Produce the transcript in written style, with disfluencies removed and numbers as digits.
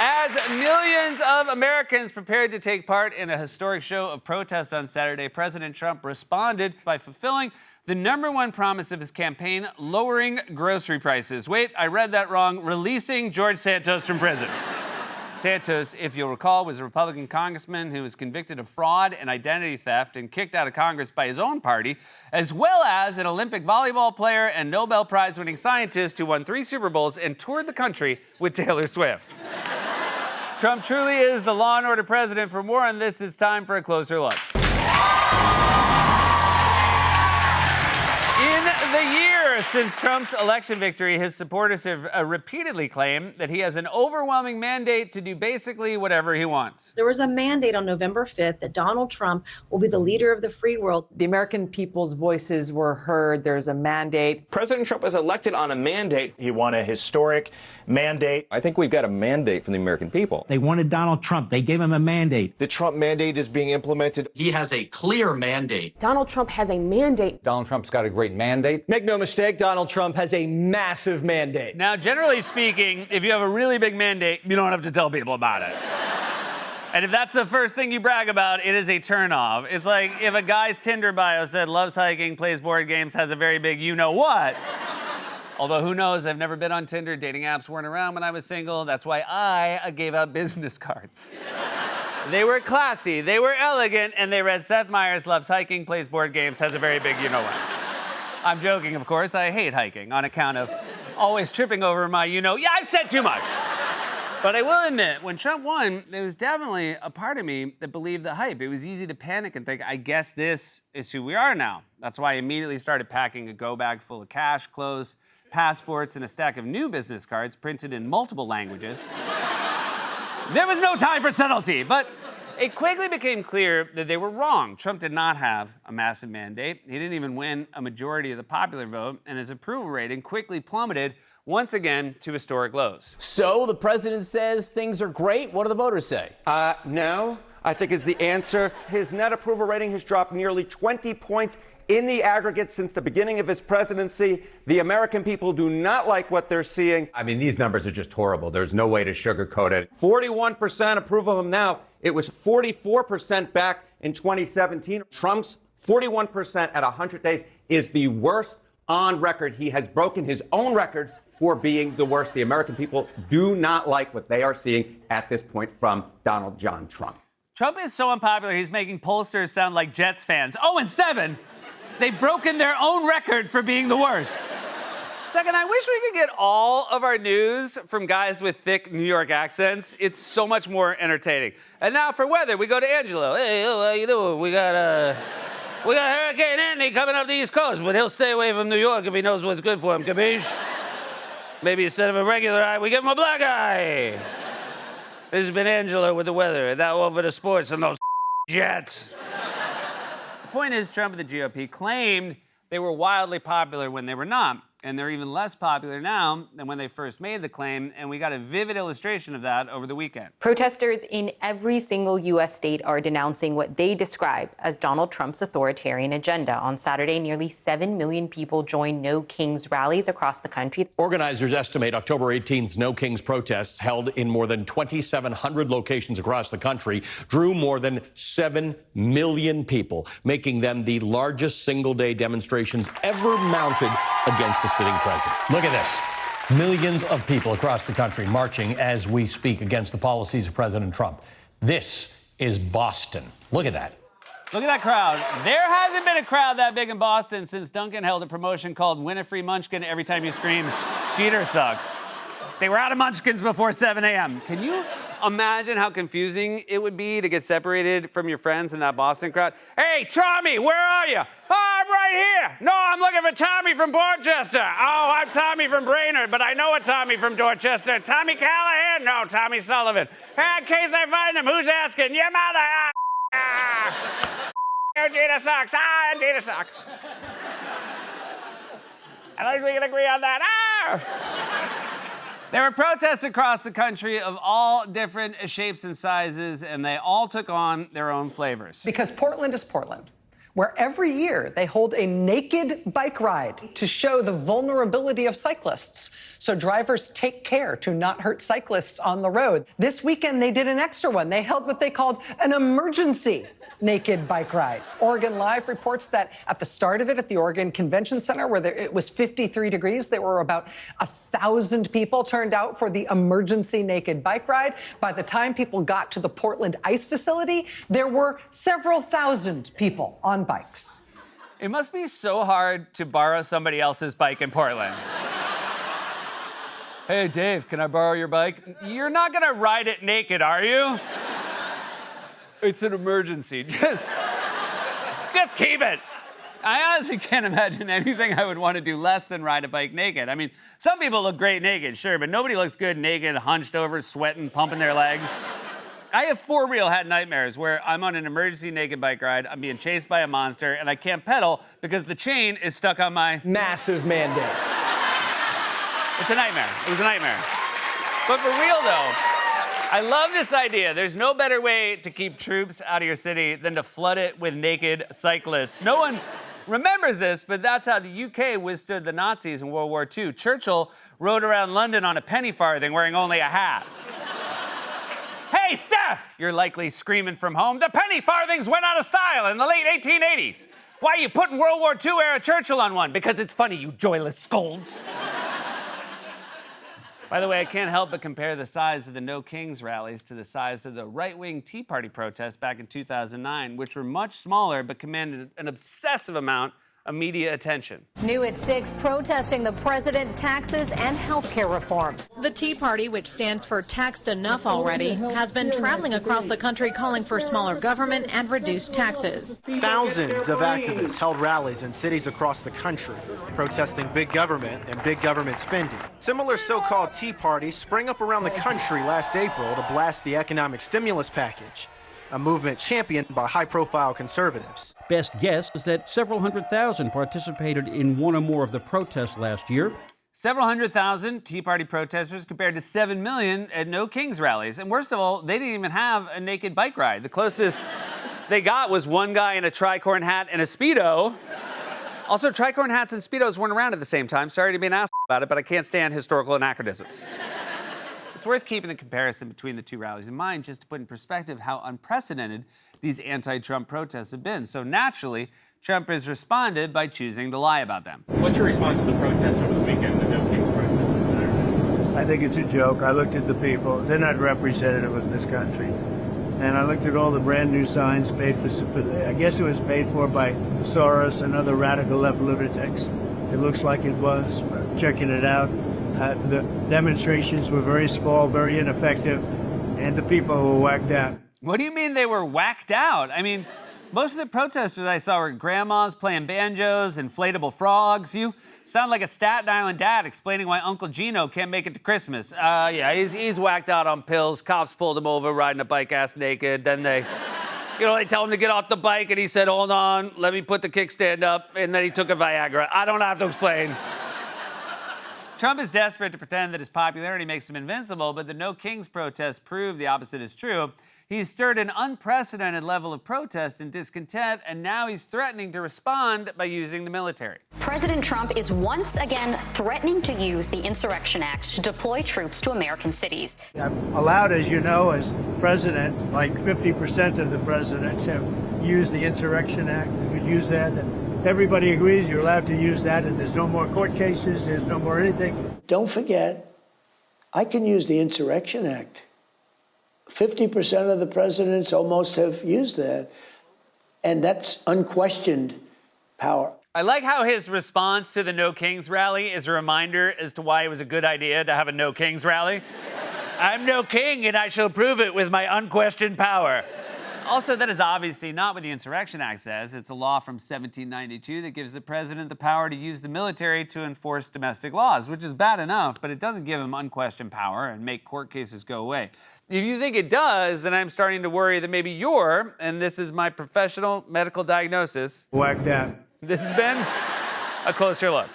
As millions of Americans prepared to take part in a historic show of protest on Saturday, President Trump responded by fulfilling the number one promise of his campaign, lowering grocery prices. Wait, I read that wrong. Releasing George Santos from prison. Santos, if you'll recall, was a Republican congressman who was convicted of fraud and identity theft and kicked out of Congress by his own party, as well as an Olympic volleyball player and Nobel Prize-winning scientist who won 3 Super Bowls and toured the country with Taylor Swift. Trump truly is the law and order president. For more on this, it's time for a closer look. In the year since Trump's election victory, his supporters have repeatedly claimed that he has an overwhelming mandate to do basically whatever he wants. There was a mandate on November 5th that Donald Trump will be the leader of the free world. The American people's voices were heard. There's a mandate. President Trump was elected on a mandate. He won a historic mandate. I think we've got a mandate from the American people. They wanted Donald Trump. They gave him a mandate. The Trump mandate is being implemented. He has a clear mandate. Donald Trump has a mandate. Donald Trump's got a great mandate. Make no mistake, Donald Trump has a massive mandate. Now, generally speaking, if you have a really big mandate, you don't have to tell people about it. And if that's the first thing you brag about, it is a turnoff. It's like if a guy's Tinder bio said loves hiking, plays board games, has a very big you-know-what. Although, who knows? I've never been on Tinder. Dating apps weren't around when I was single. That's why I gave out business cards. They were classy, they were elegant, and they read Seth Meyers loves hiking, plays board games, has a very big you-know-what. I'm joking, of course. I hate hiking on account of always tripping over my yeah, I've said too much. But I will admit, when Trump won, there was definitely a part of me that believed the hype. It was easy to panic and think, I guess this is who we are now. That's why I immediately started packing a go bag full of cash, clothes, passports, and a stack of new business cards printed in multiple languages. There was no time for subtlety, but it quickly became clear that they were wrong. Trump did not have a massive mandate. He didn't even win a majority of the popular vote, and his approval rating quickly plummeted once again to historic lows. So the president says things are great. What do the voters say? No, I think is the answer. His net approval rating has dropped nearly 20 points in the aggregate since the beginning of his presidency. The American people do not like what they're seeing. I mean, these numbers are just horrible. There's no way to sugarcoat it. 41% approve of him now. It was 44% back in 2017. Trump's 41% at 100 days is the worst on record. He has broken his own record for being the worst. The American people do not like what they are seeing at this point from Donald John Trump. Trump is so unpopular, he's making pollsters sound like Jets fans. 0-7. They've broken their own record for being the worst. Second, I wish we could get all of our news from guys with thick New York accents. It's so much more entertaining. And now for weather, we go to Angelo. Hey, how you doing? We got Hurricane Andy coming up the East Coast, but he'll stay away from New York if he knows what's good for him, capiche? Maybe instead of a regular eye, we give him a black eye. This has been Angelo with the weather, and now over to sports and those Jets. The point is, Trump and the GOP claimed they were wildly popular when they were not. And they're even less popular now than when they first made the claim, and we got a vivid illustration of that over the weekend. Protesters in every single U.S. state are denouncing what they describe as Donald Trump's authoritarian agenda. On Saturday, nearly 7 million people joined No Kings rallies across the country. Organizers estimate October 18th's No Kings protests, held in more than 2,700 locations across the country, drew more than 7 million people, making them the largest single-day demonstrations ever mounted against a sitting president. Look at this. Millions of people across the country marching as we speak against the policies of President Trump. This is Boston. Look at that. Look at that crowd. There hasn't been a crowd that big in Boston since Duncan held a promotion called Win a Free Munchkin every time you scream, Jeter sucks. They were out of munchkins before 7 a.m. Can you imagine how confusing it would be to get separated from your friends in that Boston crowd? Hey, Tommy, where are you? Oh, I'm right here. No, I'm looking for Tommy from Dorchester. Oh, I'm Tommy from Brainerd, but I know a Tommy from Dorchester. Tommy Callahan? No, Tommy Sullivan. Hey, in case I find him, who's asking? Your mother. Jeter sucks. Jeter sucks. I think we can agree on that. There were protests across the country of all different shapes and sizes, and they all took on their own flavors. Because Portland is Portland. where every year they hold a naked bike ride to show the vulnerability of cyclists. So drivers take care to not hurt cyclists on the road. This weekend, they did an extra one. They held what they called an emergency naked bike ride. Oregon Live reports that at the start of it at the Oregon Convention Center, where it was 53 degrees, there were about 1,000 people turned out for the emergency naked bike ride. By the time people got to the Portland Ice Facility, there were several thousand people on bikes. It must be so hard to borrow somebody else's bike in Portland. Hey, Dave, can I borrow your bike? You're not gonna ride it naked, are you? It's an emergency. Just keep it. I honestly can't imagine anything I would want to do less than ride a bike naked. I mean, some people look great naked, sure, but nobody looks good naked, hunched over, sweating, pumping their legs. I have for real had nightmares where I'm on an emergency naked bike ride, I'm being chased by a monster, and I can't pedal because the chain is stuck on my... Massive mandate. It's a nightmare. It was a nightmare. But for real, though, I love this idea. There's no better way to keep troops out of your city than to flood it with naked cyclists. No one remembers this, but that's how the UK withstood the Nazis in World War II. Churchill rode around London on a penny farthing wearing only a hat. Hey, Seth! You're likely screaming from home. The penny farthings went out of style in the late 1880s. Why are you putting World War II era Churchill on one? Because it's funny, you joyless scolds. By the way, I can't help but compare the size of the No Kings rallies to the size of the right-wing Tea Party protests back in 2009, which were much smaller but commanded an obsessive amount of media attention. New at 6, protesting the president, taxes, and health care reform. The Tea Party, which stands for Taxed Enough Already, has been traveling across the country calling for smaller government and reduced taxes. Thousands of activists held rallies in cities across the country, protesting big government and big government spending. Similar so-called Tea Parties sprang up around the country last April to blast the economic stimulus package, a movement championed by high-profile conservatives. Best guess is that several 100,000 participated in one or more of the protests last year. Several 100,000 Tea Party protesters compared to 7 million at No Kings rallies. And worst of all, they didn't even have a naked bike ride. The closest they got was one guy in a tricorn hat and a Speedo. Also, tricorn hats and Speedos weren't around at the same time. Sorry to be an ass about it, but I can't stand historical anachronisms. It's worth keeping the comparison between the two rallies in mind just to put in perspective how unprecedented these anti-Trump protests have been. So naturally, Trump has responded by choosing to lie about them. What's your response to the protests over the weekend, the No Kings protests on Saturday? I think it's a joke. I looked at the people. They're not representative of this country. And I looked at all the brand new signs paid for, I guess it was paid for by Soros and other radical left lunatics. It looks like it was, but checking it out. The demonstrations were very small, very ineffective, and the people were whacked out. What do you mean they were whacked out? I mean, most of the protesters I saw were grandmas playing banjos, inflatable frogs. You sound like a Staten Island dad explaining why Uncle Gino can't make it to Christmas. Yeah, he's whacked out on pills. Cops pulled him over riding a bike ass naked. Then they tell him to get off the bike, and he said, hold on, let me put the kickstand up. And then he took a Viagra. I don't have to explain. Trump is desperate to pretend that his popularity makes him invincible, but the No Kings protests prove the opposite is true. He's stirred an unprecedented level of protest and discontent, and now he's threatening to respond by using the military. President Trump is once again threatening to use the Insurrection Act to deploy troops to American cities. I'm allowed, as you know, as president, like 50% of the presidents have used the Insurrection Act. You could use that. And everybody agrees you're allowed to use that, and there's no more court cases, there's no more anything. Don't forget, I can use the Insurrection Act. 50% of the presidents almost have used that, and that's unquestioned power. I like how his response to the No Kings rally is a reminder as to why it was a good idea to have a No Kings rally. I'm no king, and I shall prove it with my unquestioned power. Also, that is obviously not what the Insurrection Act says. It's a law from 1792 that gives the president the power to use the military to enforce domestic laws, which is bad enough, but it doesn't give him unquestioned power and make court cases go away. If you think it does, then I'm starting to worry that maybe you're, and this is my professional medical diagnosis, whacked out. This has been a closer look.